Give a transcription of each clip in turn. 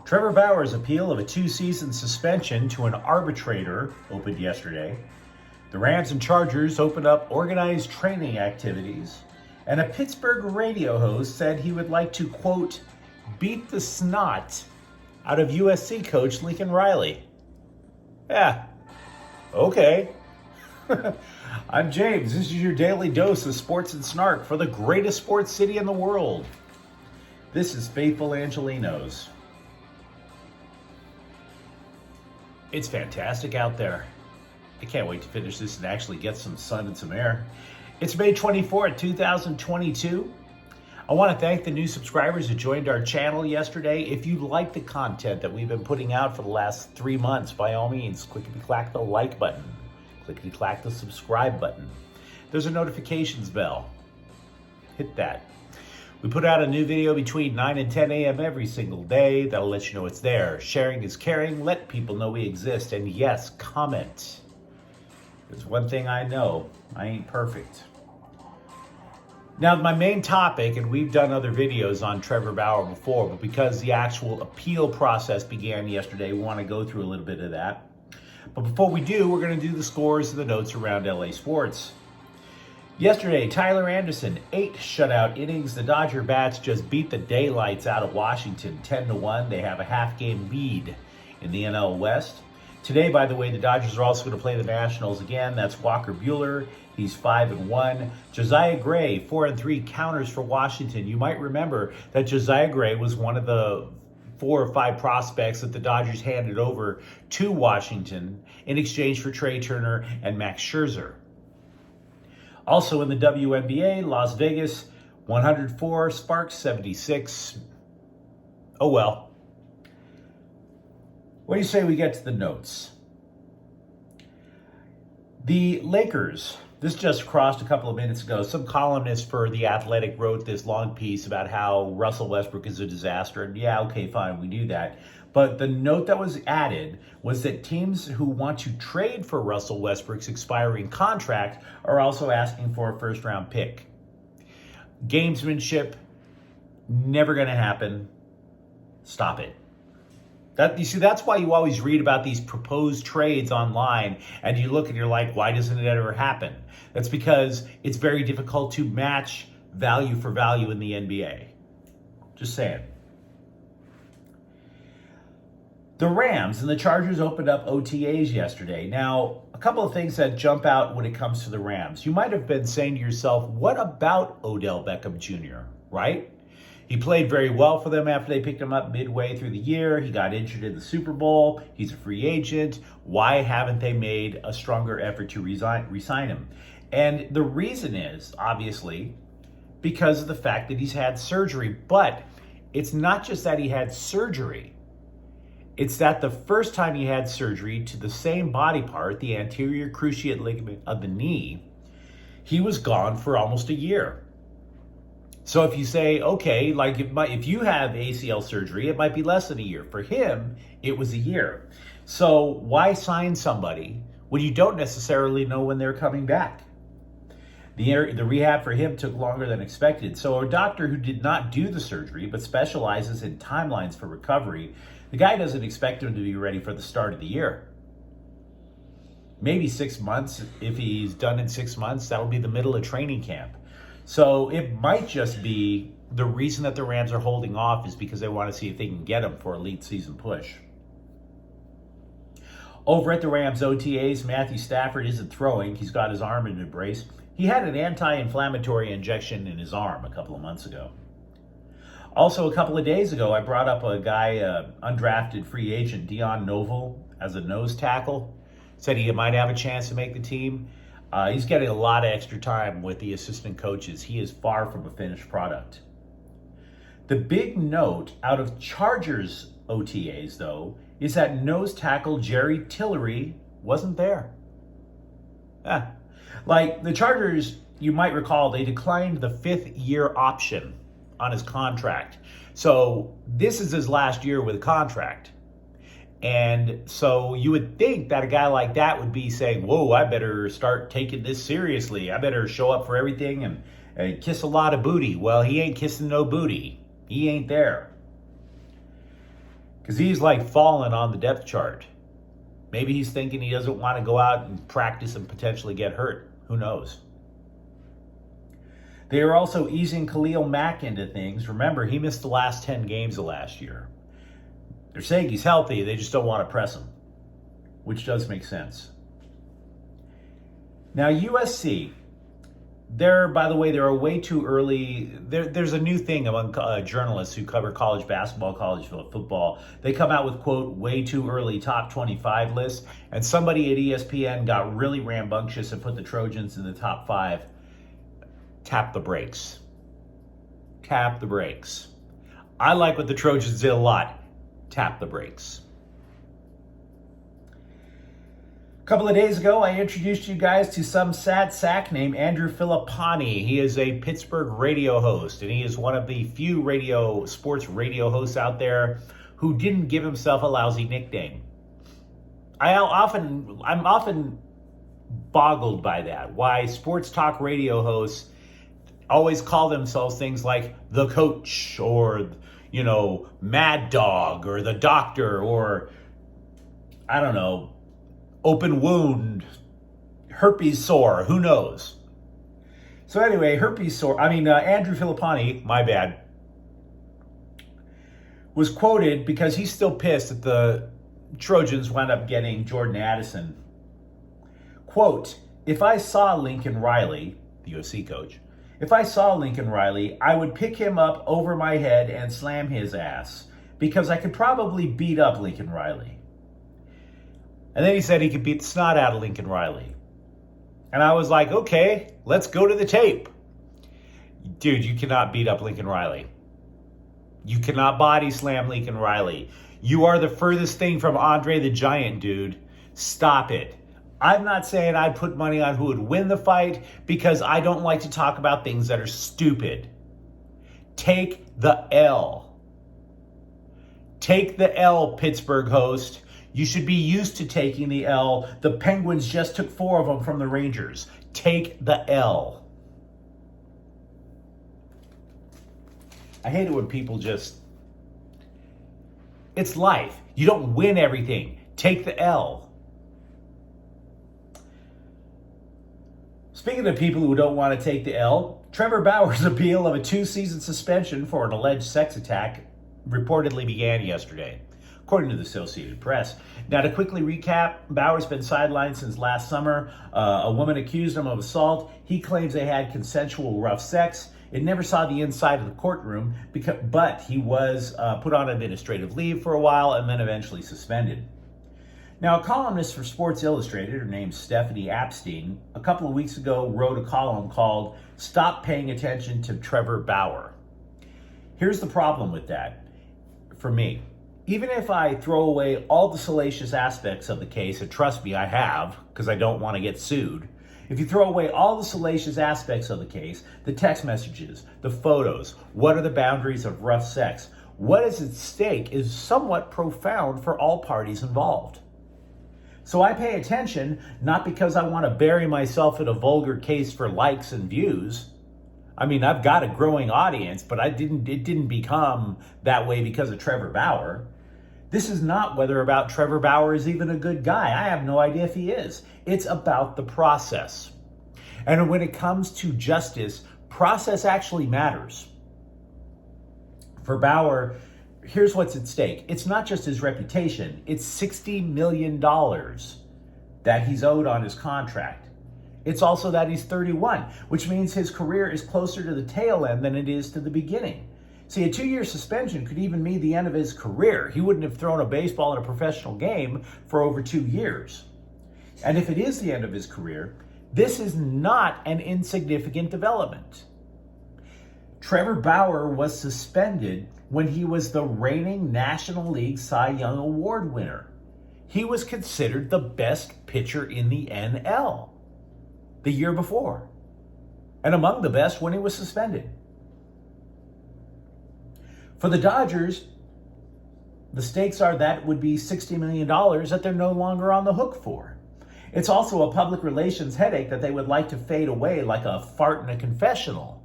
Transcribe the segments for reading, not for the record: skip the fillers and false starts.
Trevor Bauer's appeal of a 2-season suspension to an arbitrator opened yesterday. The Rams and Chargers opened up organized training activities, and a Pittsburgh radio host said he would like to, quote, beat the snot out of USC coach Lincoln Riley. Yeah, okay. I'm James. This is your daily dose of sports and snark for the greatest sports city in the world. This is Faithful Angelenos. It's fantastic out there. I can't wait to finish this and actually get some sun and some air. It's May 24th, 2022. I want to thank the new subscribers who joined our channel yesterday. If you like the content that we've been putting out for the last 3 months, by all means, clickety-clack the like button. Clickety-clack the subscribe button. There's a notifications bell. Hit that. We put out a new video between 9 and 10 a.m. every single day. That'll let you know it's there. Sharing is caring. Let people know we exist. And yes, comment. There's one thing I know. I ain't perfect. Now, my main topic, and we've done other videos on Trevor Bauer before, but because the actual appeal process began yesterday, we want to go through a little bit of that. But before we do, we're going to do the scores and the notes around LA sports. Yesterday, Tyler Anderson, 8 shutout innings. The Dodger bats just beat the daylights out of Washington 10-1. They have a half-game lead in the NL West. Today, by the way, the Dodgers are also going to play the Nationals again. That's Walker Buehler. He's 5-1. Josiah Gray, 4-3 counters for Washington. You might remember that Josiah Gray was one of the 4 or 5 prospects that the Dodgers handed over to Washington in exchange for Trey Turner and Max Scherzer. Also in the WNBA, Las Vegas, 104, Sparks, 76. Oh well. What do you say we get to the notes? The Lakers, this just crossed a couple of minutes ago. Some columnist for The Athletic wrote this long piece about how Russell Westbrook is a disaster. And yeah, okay, fine, we do that. But the note that was added was that teams who want to trade for Russell Westbrook's expiring contract are also asking for a first-round pick. Gamesmanship, never going to happen. Stop it. You see, that's why you always read about these proposed trades online and you look and you're like, why doesn't it ever happen? That's because it's very difficult to match value for value in the NBA. Just saying. The Rams and the Chargers opened up OTAs yesterday. Now, a couple of things that jump out when it comes to the Rams. You might have been saying to yourself, what about Odell Beckham Jr., right? He played very well for them after they picked him up midway through the year. He got injured in the Super Bowl. He's a free agent. Why haven't they made a stronger effort to re-sign him? And the reason is, obviously, because of the fact that he's had surgery. But it's not just that he had surgery. It's that the first time he had surgery to the same body part, the anterior cruciate ligament of the knee, he was gone for almost a year. So if you say, okay, like if you have ACL surgery, it might be less than a year. For him, it was a year. So why sign somebody when you don't necessarily know when they're coming back? The rehab for him took longer than expected. So a doctor who did not do the surgery but specializes in timelines for recovery, the guy doesn't expect him to be ready for the start of the year. Maybe 6 months. If he's done in 6 months, that will be the middle of training camp. So it might just be the reason that the Rams are holding off is because they want to see if they can get him for a late season push. Over at the Rams OTAs, Matthew Stafford isn't throwing. He's got his arm in a brace. He had an anti-inflammatory injection in his arm a couple of months ago. Also, a couple of days ago, I brought up a guy, undrafted free agent, Dion Noble, as a nose tackle. Said he might have a chance to make the team. He's getting a lot of extra time with the assistant coaches. He is far from a finished product. The big note out of Chargers OTAs, though, is that nose tackle Jerry Tillery wasn't there. Like the Chargers, you might recall, they declined the 5th-year option on his contract. So this is his last year with a contract. And so you would think that a guy like that would be saying, whoa, I better start taking this seriously. I better show up for everything and kiss a lot of booty. Well, he ain't kissing no booty. He ain't there. because he's like fallen on the depth chart. Maybe he's thinking he doesn't want to go out and practice and potentially get hurt. Who knows? They are also easing Khalil Mack into things. Remember, he missed the last 10 games of last year. They're saying he's healthy. They just don't want to press him, which does make sense. Now, USC, by the way, they're way too early. There's a new thing among journalists who cover college basketball, college football. They come out with, quote, way too early top 25 lists. And somebody at ESPN got really rambunctious and put the Trojans in the top 5. Tap the brakes. Tap the brakes. I like what the Trojans did a lot. Tap the brakes. A couple of days ago, I introduced you guys to some sad sack named Andrew Filipponi. He is a Pittsburgh radio host, and he is one of the few sports radio hosts out there who didn't give himself a lousy nickname. I'm often boggled by that. Why sports talk radio hosts always call themselves things like the coach or, Mad Dog or the doctor or, I don't know, open wound, herpes sore, who knows? So anyway, Andrew Filipponi, my bad, was quoted because he's still pissed that the Trojans wound up getting Jordan Addison. Quote, if I saw Lincoln Riley, the USC coach, if I saw Lincoln Riley, I would pick him up over my head and slam his ass because I could probably beat up Lincoln Riley. And then he said he could beat the snot out of Lincoln Riley. And I was like, okay, let's go to the tape. Dude, you cannot beat up Lincoln Riley. You cannot body slam Lincoln Riley. You are the furthest thing from Andre the Giant, dude. Stop it. I'm not saying I'd put money on who would win the fight because I don't like to talk about things that are stupid. Take the L. Take the L, Pittsburgh host. You should be used to taking the L. The Penguins just took 4 of them from the Rangers. Take the L. I hate it when people it's life. You don't win everything. Take the L. Speaking of people who don't want to take the L, Trevor Bauer's appeal of a 2-season suspension for an alleged sex attack reportedly began yesterday, according to the Associated Press. Now, to quickly recap, Bauer's been sidelined since last summer. A woman accused him of assault. He claims they had consensual rough sex. It never saw the inside of the courtroom, but he was put on administrative leave for a while and then eventually suspended. Now, a columnist for Sports Illustrated, her name's Stephanie Apstein, a couple of weeks ago wrote a column called Stop Paying Attention to Trevor Bauer. Here's the problem with that, for me. Even if I throw away all the salacious aspects of the case, and trust me, I have, because I don't want to get sued. If you throw away all the salacious aspects of the case, the text messages, the photos, what are the boundaries of rough sex, what is at stake is somewhat profound for all parties involved. So I pay attention, not because I want to bury myself in a vulgar case for likes and views. I mean, I've got a growing audience, but it didn't become that way because of Trevor Bauer. This is not whether about Trevor Bauer is even a good guy. I have no idea if he is. It's about the process. And when it comes to justice, process actually matters. For Bauer, here's what's at stake. It's not just his reputation. It's $60 million that he's owed on his contract. It's also that he's 31, which means his career is closer to the tail end than it is to the beginning. See, a 2-year suspension could even mean the end of his career. He wouldn't have thrown a baseball in a professional game for over 2 years. And if it is the end of his career, this is not an insignificant development. Trevor Bauer was suspended when he was the reigning National League Cy Young Award winner. He was considered the best pitcher in the NL the year before, and among the best when he was suspended. For the Dodgers, the stakes are that would be $60 million that they're no longer on the hook for. It's also a public relations headache that they would like to fade away like a fart in a confessional.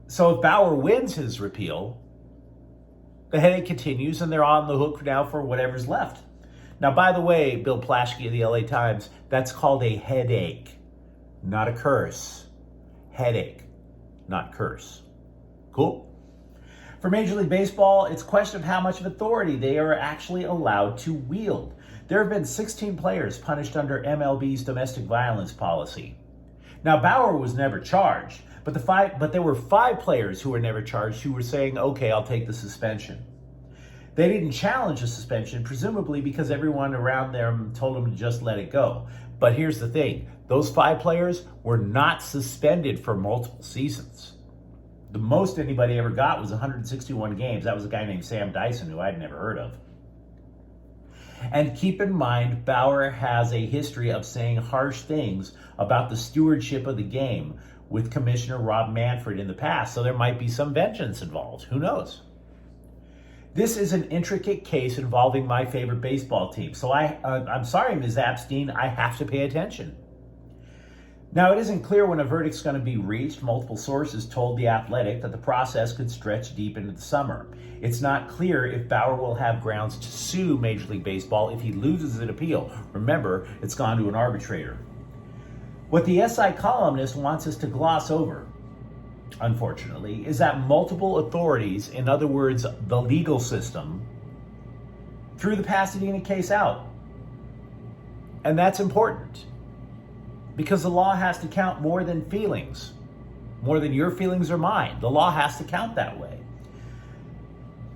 So if Bauer wins his repeal, The headache continues, and they're on the hook now for whatever's left. Now, by the way, Bill Plaschke of the LA Times, that's called a headache, not a curse. Headache, not curse. Cool? For Major League Baseball, it's a question of how much of authority they are actually allowed to wield. There have been 16 players punished under MLB's domestic violence policy. Now, Bauer was never charged, but there were 5 players who were never charged who were saying, okay, I'll take the suspension. They didn't challenge the suspension, presumably because everyone around them told them to just let it go. But here's the thing. Those 5 players were not suspended for multiple seasons. The most anybody ever got was 161 games. That was a guy named Sam Dyson, who I'd never heard of. And keep in mind, Bauer has a history of saying harsh things about the stewardship of the game with Commissioner Rob Manfred in the past. So there might be some vengeance involved. Who knows? This is an intricate case involving my favorite baseball team. So I'm sorry, Ms. Epstein, I have to pay attention. Now, it isn't clear when a verdict's going to be reached. Multiple sources told The Athletic that the process could stretch deep into the summer. It's not clear if Bauer will have grounds to sue Major League Baseball if he loses an appeal. Remember, it's gone to an arbitrator. What the SI columnist wants us to gloss over, unfortunately, is that multiple authorities, in other words, the legal system, threw the Pasadena case out. And that's important. Because the law has to count more than feelings, more than your feelings or mine. The law has to count that way.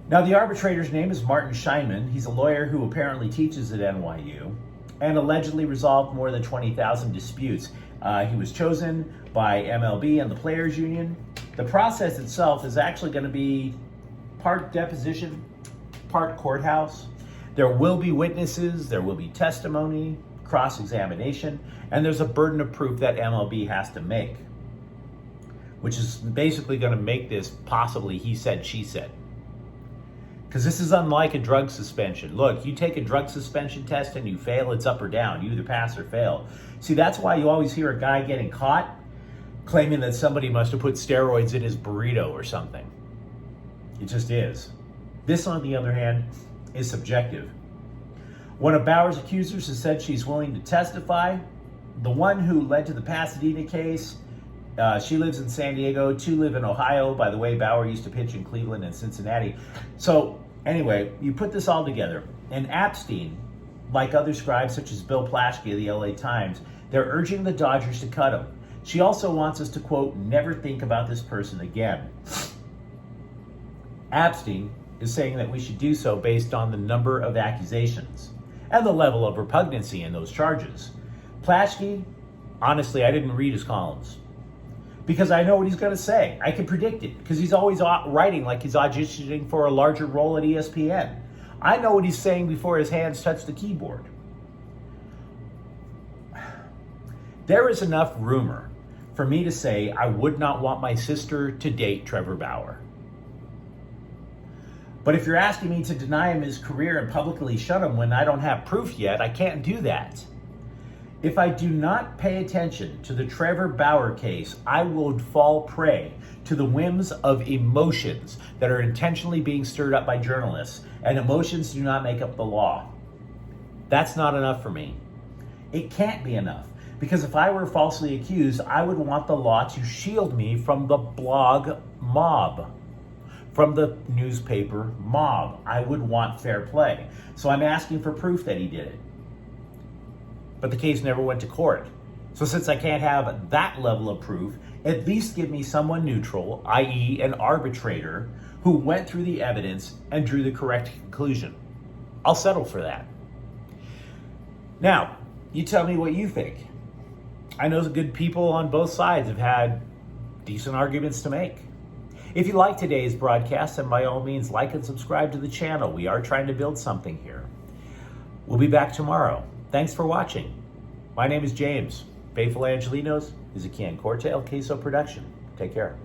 Now, the arbitrator's name is Martin Scheinman. He's a lawyer who apparently teaches at NYU and allegedly resolved more than 20,000 disputes. He was chosen by MLB and the Players Union. The process itself is actually going to be part deposition, part courthouse. There will be witnesses, there will be testimony, cross-examination, and there's a burden of proof that MLB has to make, which is basically going to make this possibly he said, she said. Because this is unlike a drug suspension. Look, you take a drug suspension test and you fail, it's up or down. You either pass or fail. See, that's why you always hear a guy getting caught claiming that somebody must have put steroids in his burrito or something. It just is. This, on the other hand, is subjective. One of Bauer's accusers has said she's willing to testify. The one who led to the Pasadena case, she lives in San Diego, 2 live in Ohio. By the way, Bauer used to pitch in Cleveland and Cincinnati. So anyway, you put this all together. And Epstein, like other scribes such as Bill Plaschke of the LA Times, they're urging the Dodgers to cut him. She also wants us to, quote, never think about this person again. Epstein is saying that we should do so based on the number of accusations and the level of repugnancy in those charges. Plaschke, honestly, I didn't read his columns because I know what he's going to say. I can predict it because he's always writing like he's auditioning for a larger role at ESPN. I know what he's saying before his hands touch the keyboard. There is enough rumor for me to say I would not want my sister to date Trevor Bauer. But if you're asking me to deny him his career and publicly shun him when I don't have proof yet, I can't do that. If I do not pay attention to the Trevor Bauer case, I will fall prey to the whims of emotions that are intentionally being stirred up by journalists, and emotions do not make up the law. That's not enough for me. It can't be enough, because if I were falsely accused, I would want the law to shield me from the blog mob, from the newspaper mob. I would want fair play. So I'm asking for proof that he did it. But the case never went to court. So since I can't have that level of proof, at least give me someone neutral, i.e. an arbitrator, who went through the evidence and drew the correct conclusion. I'll settle for that. Now, you tell me what you think. I know the good people on both sides have had decent arguments to make. If you like today's broadcast, then by all means, like and subscribe to the channel. We are trying to build something here. We'll be back tomorrow. Thanks for watching. My name is James. Faithful Angelenos is a Can Corte El Queso production. Take care.